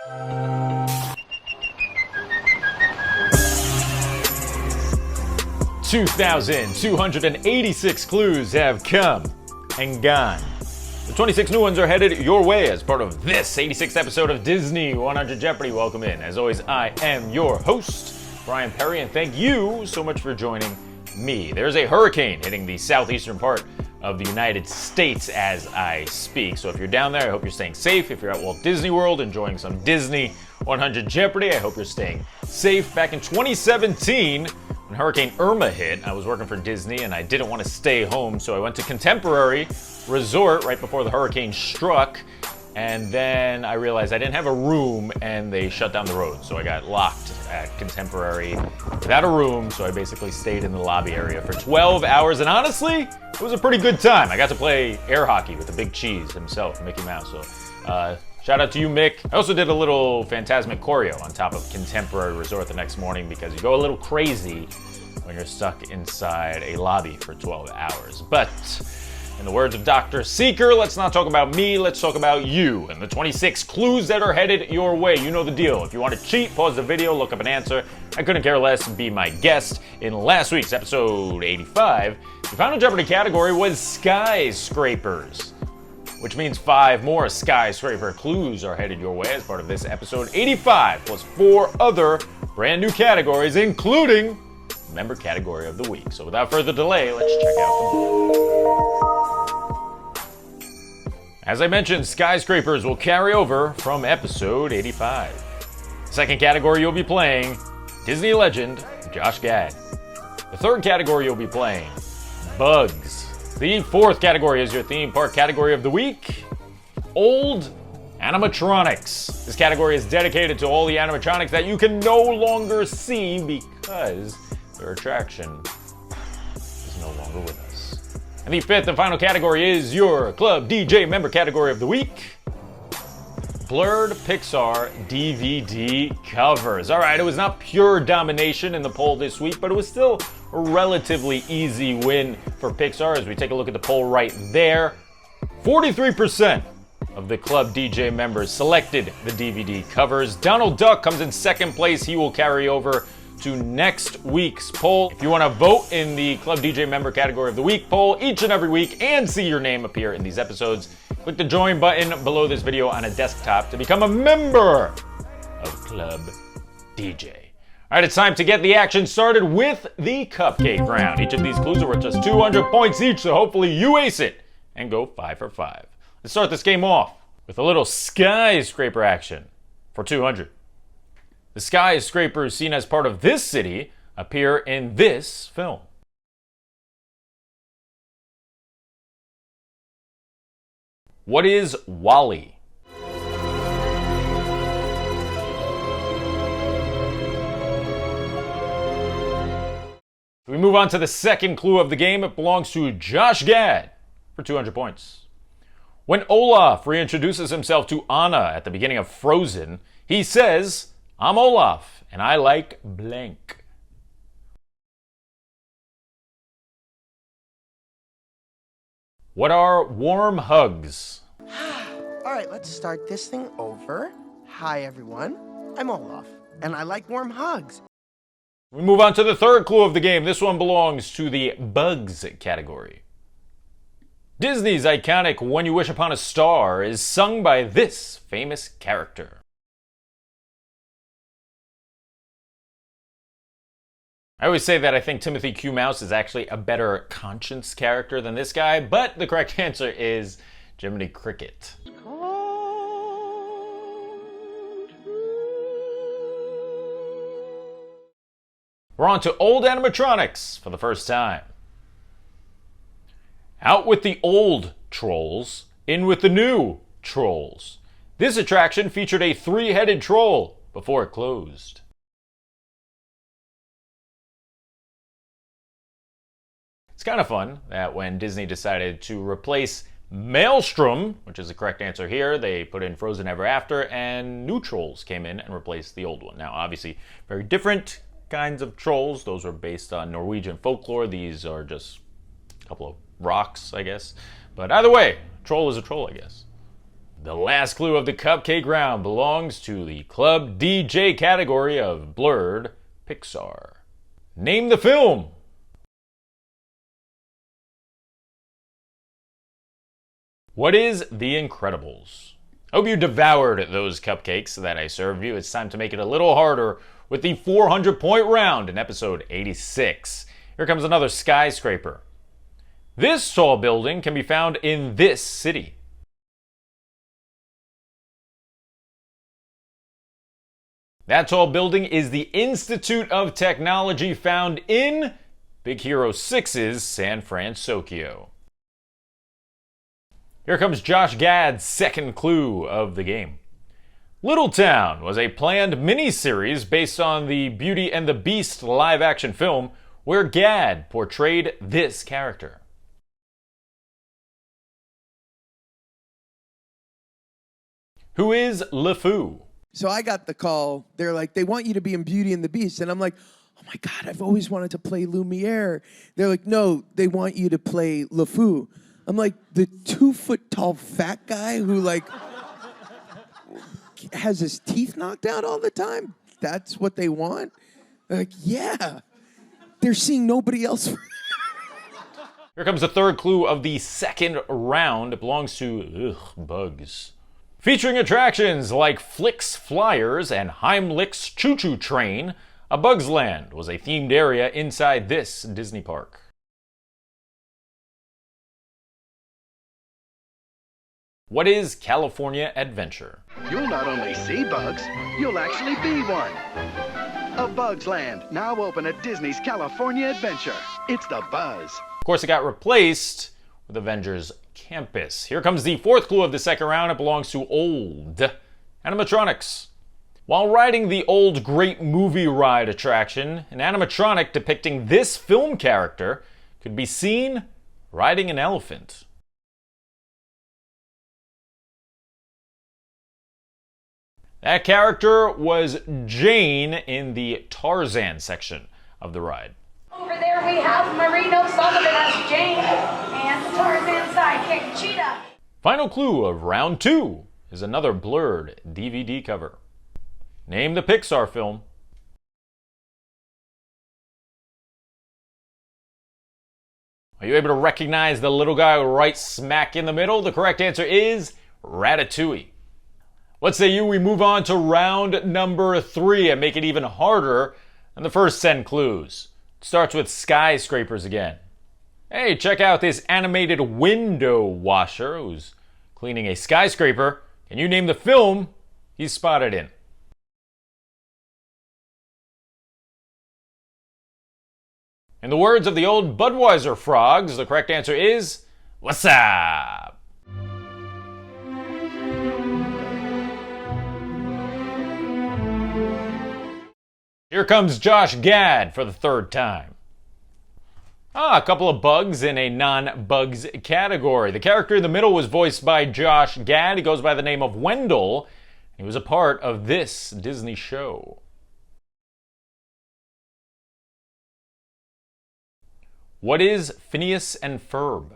$2,286 clues have come and gone. The 26 new ones are headed your way as part of this 86th episode of Disney 100 Jeopardy. Welcome in. As always, I am your host, Bryan Perri, and thank you so much for joining me. There's a hurricane hitting the southeastern part of the United States as I speak. So if you're down there, I hope you're staying safe. If you're at Walt Disney World enjoying some Disney 100 Jeopardy, I hope you're staying safe. Back in 2017, when Hurricane Irma hit, I was working for Disney and I didn't want to stay home, so I went to Contemporary Resort right before the hurricane struck, and then I realized I didn't have a room and they shut down the road, so I got locked at Contemporary without a room, so I basically stayed in the lobby area for 12 hours, and honestly, it was a pretty good time. I got to play air hockey with the big cheese himself, Mickey Mouse, so shout out to you, Mick. I also did a little Phantasmic choreo on top of Contemporary Resort the next morning because you go a little crazy when you're stuck inside a lobby for 12 hours. But in the words of Dr. Seeker, let's not talk about me, let's talk about you and the 26 clues that are headed your way. You know the deal. If you want to cheat, pause the video, look up an answer. I couldn't care less and be my guest. In last week's episode 85, the final Jeopardy category was Skyscrapers, which means 5 more skyscraper clues are headed your way as part of this episode 85, plus 4 other brand new categories, including Member Category of the Week. So without further delay, let's check out the board. As I mentioned, skyscrapers will carry over from episode 85. The second category you'll be playing, Disney legend Josh Gad. The third category you'll be playing, Bugs. The fourth category is your theme park category of the week, Old Animatronics. This category is dedicated to all the animatronics that you can no longer see because their attraction is no longer with us. And the fifth and final category is your Club DJ Member Category of the Week, Blurred Pixar DVD Covers. All right, it was not pure domination in the poll this week, but it was still a relatively easy win for Pixar as we take a look at the poll right there. 43% of the Club DJ members selected the DVD covers. Donald Duck comes in second place. He will carry over to next week's poll. If you want to vote in the Club DJ Member Category of the Week poll each and every week and see your name appear in these episodes, click the join button below this video on a desktop to become a member of Club DJ. All right, it's time to get the action started with the cupcake round. Each of these clues are worth just 200 points each, so hopefully you ace it and go 5 for 5. Let's start this game off with a little skyscraper action for 200. The skyscrapers seen as part of this city appear in this film. What is WALL-E? We move on to the second clue of the game. It belongs to Josh Gad for 200 points. When Olaf reintroduces himself to Anna at the beginning of Frozen, he says, "I'm Olaf, and I like blank." What are warm hugs? All right, let's start this thing over. Hi, everyone. I'm Olaf, and I like warm hugs. We move on to the third clue of the game. This one belongs to the Bugs category. Disney's iconic When You Wish Upon a Star is sung by this famous character. I always say that I think Timothy Q. Mouse is actually a better conscience character than this guy, but the correct answer is Jiminy Cricket. We're on to old animatronics for the first time. Out with the old trolls, in with the new trolls. This attraction featured a 3-headed troll before it closed. It's kind of fun that when Disney decided to replace Maelstrom, which is the correct answer here, they put in Frozen Ever After, and new trolls came in and replaced the old one. Now, obviously, very different kinds of trolls. Those were based on Norwegian folklore. These are just a couple of rocks, I guess. But either way, troll is a troll, I guess. The last clue of the cupcake round belongs to the Club DJ category of Blurred Pixar. Name the film. What is The Incredibles? Hope you devoured those cupcakes that I served you. It's time to make it a little harder with the 400-point round in episode 86. Here comes another skyscraper. This tall building can be found in this city. That tall building is the Institute of Technology found in Big Hero 6's San Francisco. Here comes Josh Gad's second clue of the game. Little Town was a planned mini-series based on the Beauty and the Beast live-action film where Gad portrayed this character. Who is LeFou? So I got the call. They're like, they want you to be in Beauty and the Beast. And I'm like, oh my God, I've always wanted to play Lumiere. They're like, no, they want you to play LeFou. I'm like, the 2-foot-tall fat guy who like has his teeth knocked out all the time? That's what they want? They're like, yeah. They're seeing nobody else. Here comes the third clue of the second round. It belongs to Bugs. Featuring attractions like Flick's Flyers and Heimlich's Choo Choo Train, A Bug's Land was a themed area inside this Disney park. What is California Adventure? You'll not only see bugs, you'll actually be one. A Bug's Land, now open at Disney's California Adventure. It's the buzz. Of course, it got replaced with Avengers Campus. Here comes the fourth clue of the second round. It belongs to old animatronics. While riding the old Great Movie Ride attraction, an animatronic depicting this film character could be seen riding an elephant. That character was Jane in the Tarzan section of the ride. Over there we have Marino Sullivan as Jane and the Tarzan sidekick Cheetah. Final clue of round 2 is another Blurred DVD cover. Name the Pixar film. Are you able to recognize the little guy right smack in the middle? The correct answer is Ratatouille. What say you we move on to round number 3 and make it even harder than the first 10 clues. It starts with skyscrapers again. Hey, check out this animated window washer who's cleaning a skyscraper. Can you name the film he's spotted in? In the words of the old Budweiser frogs, the correct answer is what's up? Here comes Josh Gad for the third time. A couple of bugs in a non-bugs category. The character in the middle was voiced by Josh Gad. He goes by the name of Wendell. He was a part of this Disney show. What is Phineas and Ferb?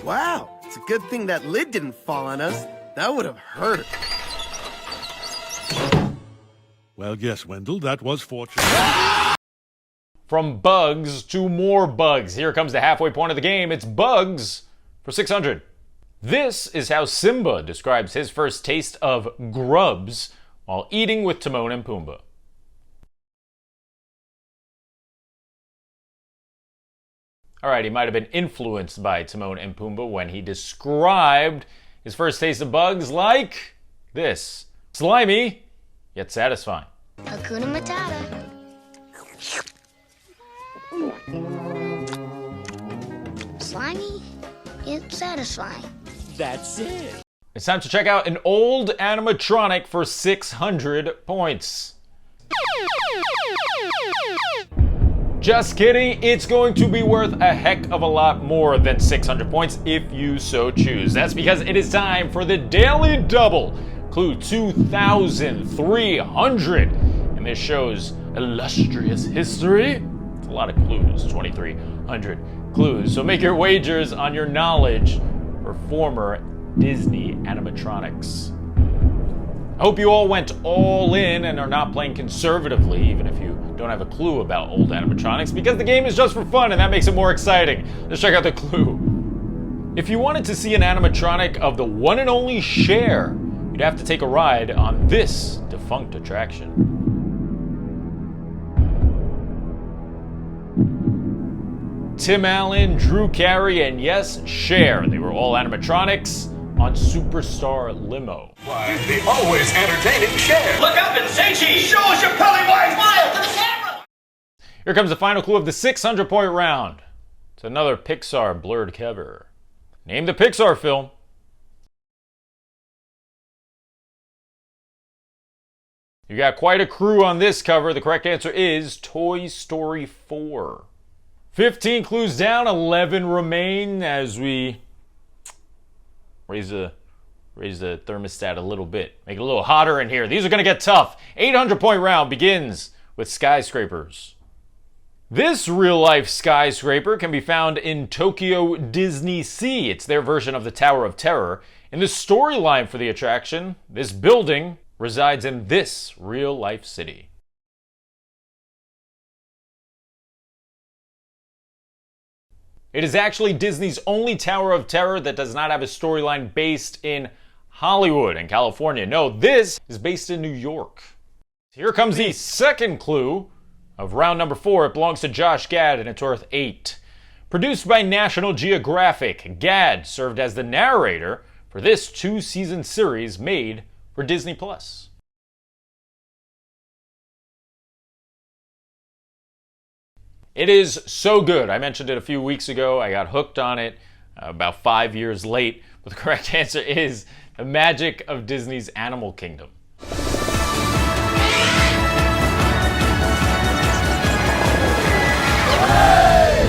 Wow, it's a good thing that lid didn't fall on us. That would have hurt. Well, yes, Wendell, that was fortunate. From bugs to more bugs. Here comes the halfway point of the game. It's bugs for 600. This is how Simba describes his first taste of grubs while eating with Timon and Pumbaa. Alright, he might have been influenced by Timon and Pumbaa when he described his first taste of bugs like this. Slimy, yet satisfying. Hakuna Matata. Slimy, yet satisfying. That's it. It's time to check out an old animatronic for 600 points. Just kidding, it's going to be worth a heck of a lot more than 600 points if you so choose. That's because it is time for the Daily Double, clue 2,300 in this show's illustrious history. It's a lot of clues, 2,300 clues. So make your wagers on your knowledge for former Disney Animatronics. I hope you all went all in and are not playing conservatively, even if you don't have a clue about old animatronics, because the game is just for fun and that makes it more exciting. Let's check out the clue. If you wanted to see an animatronic of the one and only Cher, you'd have to take a ride on this defunct attraction. Tim Allen, Drew Carey, and yes, Cher. They were all animatronics on Superstar Limo. Why, the always entertaining Cher. Look up and say cheese! Show us your Pennywise smile to the camera! Here comes the final clue of the 600-point round. It's another Pixar blurred cover. Name the Pixar film. You got quite a crew on this cover. The correct answer is Toy Story 4. 15 clues down, 11 remain as we raise the thermostat a little bit. Make it a little hotter in here. These are going to get tough. 800-point round begins with Skyscrapers. This real-life skyscraper can be found in Tokyo Disney Sea. It's their version of the Tower of Terror. In the storyline for the attraction, this building resides in this real-life city. It is actually Disney's only Tower of Terror that does not have a storyline based in Hollywood and California. No, this is based in New York. Here comes the second clue of round number 4. It belongs to Josh Gad and it's worth 8. Produced by National Geographic, Gad served as the narrator for this 2-season series made for Disney+. It is so good. I mentioned it a few weeks ago. I got hooked on it about 5 years late. But the correct answer is The Magic of Disney's Animal Kingdom.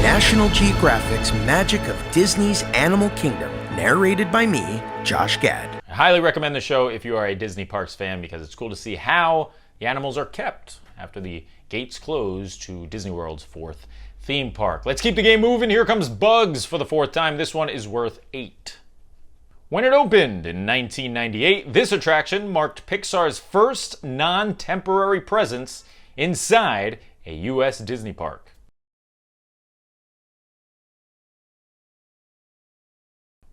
National Geographic's Magic of Disney's Animal Kingdom, narrated by me, Josh Gad. I highly recommend the show if you are a Disney Parks fan because it's cool to see how the animals are kept after the gates close to Disney World's 4th theme park. Let's keep the game moving. Here comes Bugs for the 4th time. This one is worth 8. When it opened in 1998, this attraction marked Pixar's first non-temporary presence inside a U.S. Disney park.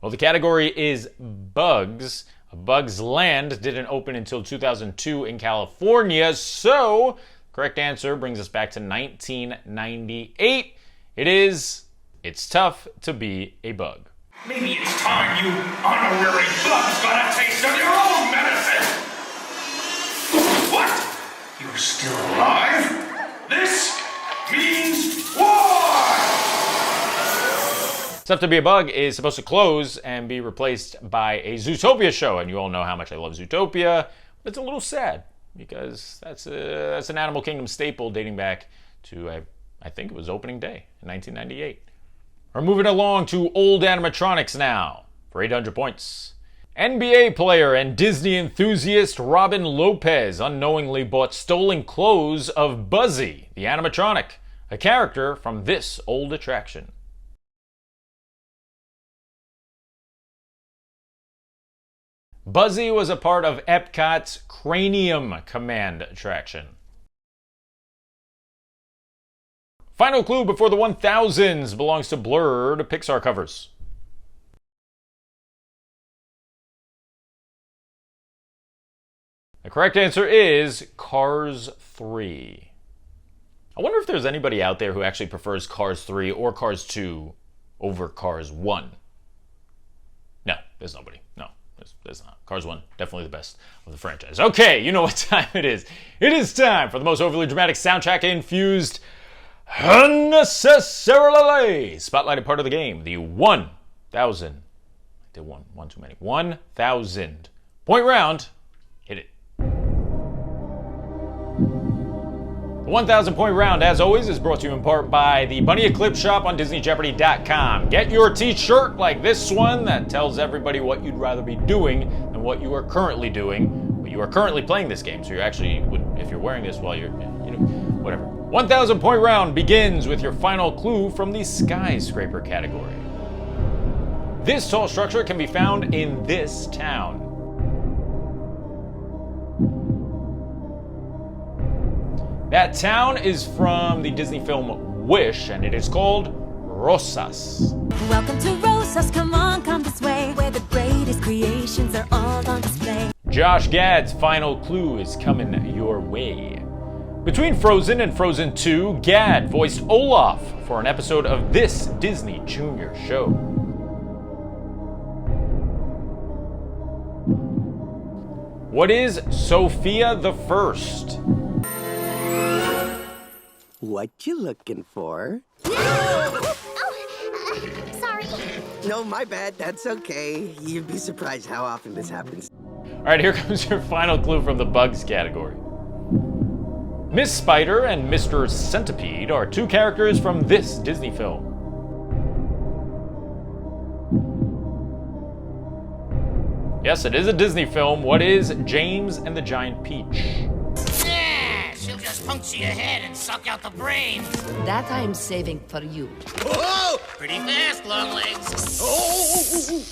Well, the category is Bugs. Bugs Land didn't open until 2002 in California, so correct answer brings us back to 1998. It's tough to be a bug. Maybe it's time you honorary bugs got a taste of your own medicine! What? You're still alive? This means war! Tough to be a Bug is supposed to close and be replaced by a Zootopia show, and you all know how much I love Zootopia. But it's a little sad because that's an Animal Kingdom staple dating back to I think it was opening day in 1998. We're moving along to old animatronics now for 800 points. NBA player and Disney enthusiast Robin Lopez unknowingly bought stolen clothes of Buzzy, the animatronic, a character from this old attraction. Buzzy was a part of Epcot's Cranium Command attraction. Final clue before the 1000s belongs to Blurred Pixar Covers. The correct answer is Cars 3. I wonder if there's anybody out there who actually prefers Cars 3 or Cars 2 over Cars 1. No, there's nobody. No. There's not. Cars 1, definitely the best of the franchise. Okay, you know what time it is. It is time for the most overly dramatic soundtrack-infused, unnecessarily spotlighted part of the game. The 1,000. I did one too many. 1,000 point round. Hit it. The 1,000 point round, as always, is brought to you in part by the Bunny Eclipse shop on DisneyJeopardy.com. Get your t-shirt like this one that tells everybody what you'd rather be doing than what you are currently doing. But you are currently playing this game, so you actually would, if you're wearing this while you're, whatever. 1,000 point round begins with your final clue from the skyscraper category. This tall structure can be found in this town. That town is from the Disney film Wish, and it is called Rosas. Welcome to Rosas, come on, come this way, where the greatest creations are all on display. Josh Gad's final clue is coming your way. Between Frozen and Frozen 2, Gad voiced Olaf for an episode of this Disney Junior show. What is Sophia the First? What you looking for? Sorry. No, my bad. That's okay. You'd be surprised how often this happens. All right, here comes your final clue from the bugs category. Miss Spider and Mr. Centipede are two characters from this Disney film. Yes, it is a Disney film. What is James and the Giant Peach? Yeah, she'll just puncture your head and suck out the brains. That I'm saving for you. Whoa! Pretty fast, long legs. Oh!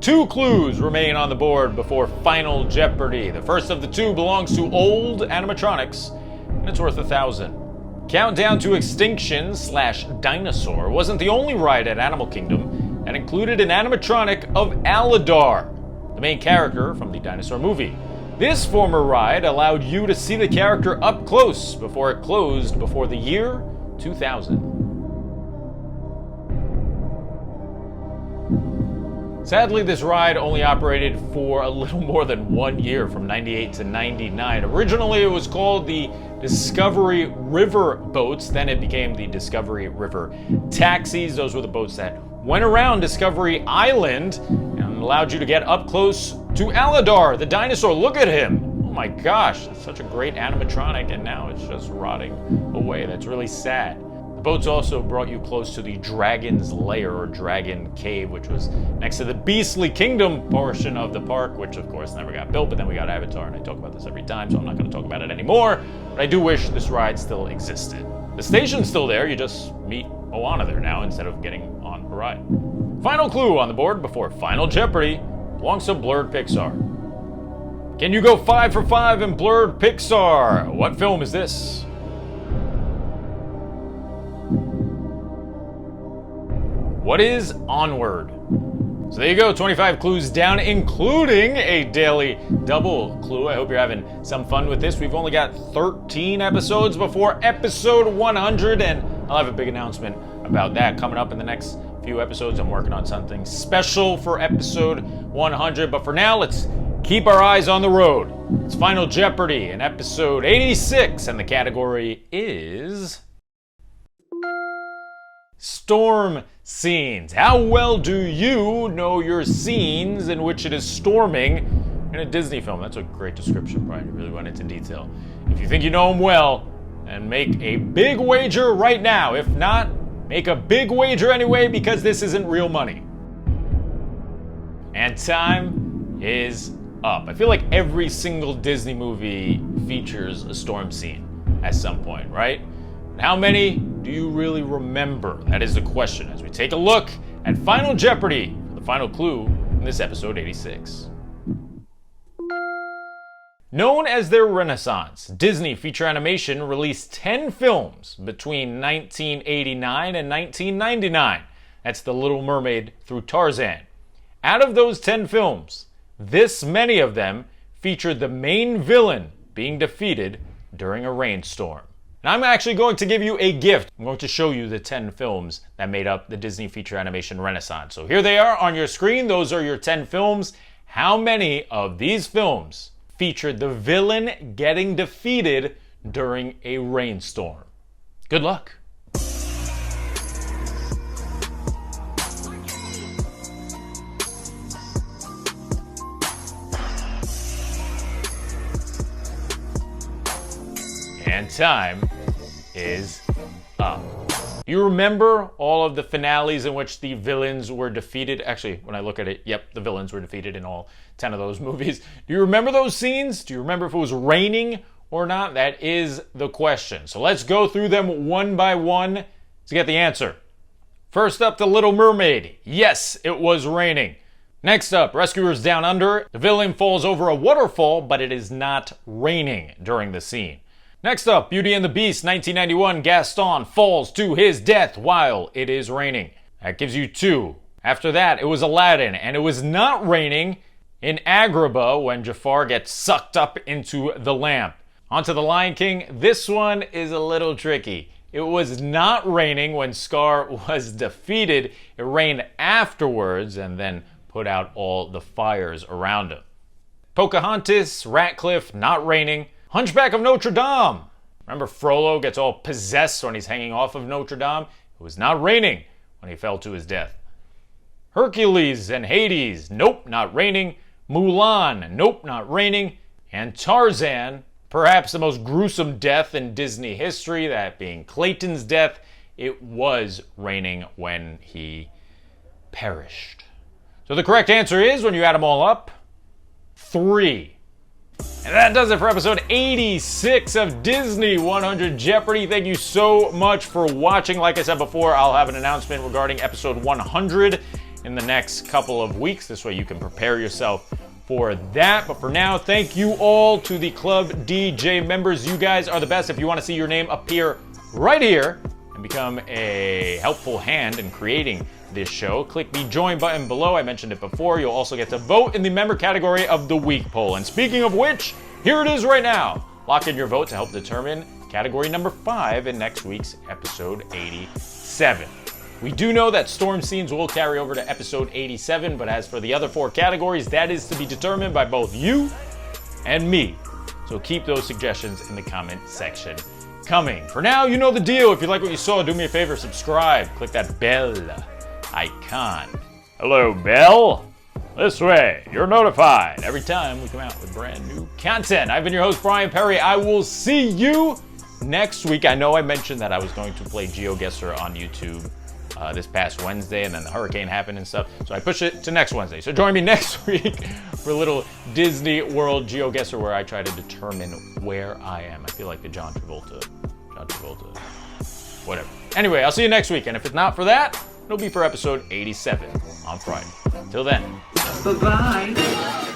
2 clues remain on the board before Final Jeopardy. The first of the 2 belongs to old animatronics, and it's worth 1,000. Countdown to Extinction / Dinosaur wasn't the only ride at Animal Kingdom that included an animatronic of Aladar, the main character from the dinosaur movie. This former ride allowed you to see the character up close before it closed before the year 2000. Sadly, this ride only operated for a little more than 1 year, from 98 to 99. Originally, it was called the Discovery River boats. Then it became the Discovery River taxis. Those were the boats that went around Discovery Island and allowed you to get up close to Aladar, the dinosaur. Look at him. Oh my gosh, it's such a great animatronic, and now it's just rotting away. That's really sad. The boats also brought you close to the Dragon's Lair, or Dragon Cave, which was next to the Beastly Kingdom portion of the park, which of course never got built, but then we got Avatar, and I talk about this every time, so I'm not going to talk about it anymore. But I do wish this ride still existed. The station's still there, you just meet Moana there now instead of getting on a ride. Final clue on the board before Final Jeopardy belongs to Blurred Pixar. Can you go 5 for 5 in Blurred Pixar? What film is this? What is Onward? So there you go, 25 clues down, including a daily double clue. I hope you're having some fun with this. We've only got 13 episodes before episode 100, and I'll have a big announcement about that coming up in the next few episodes. I'm working on something special for episode 100, but for now, let's keep our eyes on the road. It's Final Jeopardy in episode 86, and the category is storm scenes. How well do you know your scenes in which it is storming in a Disney film? That's a great description, Brian. You really went into detail. If you think you know them well, then make a big wager right now. If not, make a big wager anyway, because this isn't real money. And time is up. I feel like every single Disney movie features a storm scene at some point, right? How many do you really remember? That is the question as we take a look at Final Jeopardy for the final clue in this episode 86. Known as their Renaissance, Disney Feature Animation released 10 films between 1989 and 1999. That's The Little Mermaid through Tarzan. Out of those 10 films, this many of them featured the main villain being defeated during a rainstorm. And I'm actually going to give you a gift. I'm going to show you the 10 films that made up the Disney Feature Animation Renaissance. So here they are on your screen. Those are your 10 films. How many of these films featured the villain getting defeated during a rainstorm? Good luck. And time is up. You remember all of the finales in which the villains were defeated? Actually, when I look at it, yep, the villains were defeated in all 10 of those movies. Do you remember those scenes? Do you remember if it was raining or not? That is the question. So let's go through them one by one to get the answer. First up, The Little Mermaid. Yes, it was raining. Next up, Rescuers Down Under. The villain falls over a waterfall, but it is not raining during the scene. Next up, Beauty and the Beast, 1991. Gaston falls to his death while it is raining. That gives you 2. After that, it was Aladdin, and it was not raining in Agrabah when Jafar gets sucked up into the lamp. Onto The Lion King. This one is a little tricky. It was not raining when Scar was defeated. It rained afterwards and then put out all the fires around him. Pocahontas, Ratcliffe, not raining. Hunchback of Notre Dame. Remember Frollo gets all possessed when he's hanging off of Notre Dame? It was not raining when he fell to his death. Hercules and Hades, nope, not raining. Mulan, nope, not raining. And Tarzan, perhaps the most gruesome death in Disney history, that being Clayton's death, it was raining when he perished. So the correct answer is, when you add them all up, 3. And that does it for episode 86 of Disney 100 Jeopardy. Thank you so much for watching. Like I said before, I'll have an announcement regarding episode 100 in the next couple of weeks. This way you can prepare yourself for that. But for now, thank you all to the Club DJ members. You guys are the best. If you want to see your name appear right here and become a helpful hand in creating this show, click the join button below. I mentioned it before. You'll also get to vote in the member category of the week poll. And speaking of which, here it is right now. Lock in your vote to help determine category number 5 in next week's episode 87. We do know that storm scenes will carry over to episode 87, but as for the other 4 categories, that is to be determined by both you and me. So keep those suggestions in the comment section coming. For now, you know the deal. If you like what you saw, do me a favor, subscribe. Click that bell icon. Hello, Belle. This way, you're notified every time we come out with brand new content. I've been your host, Bryan Perri. I will see you next week. I know I mentioned that I was going to play GeoGuessr on YouTube this past Wednesday, and then the hurricane happened and stuff, so I pushed it to next Wednesday. So join me next week for a little Disney World GeoGuessr where I try to determine where I am. I feel like the John Travolta, whatever. Anyway, I'll see you next week, and if it's not for that, it'll be for episode 87 on Friday. Till then. Bye-bye.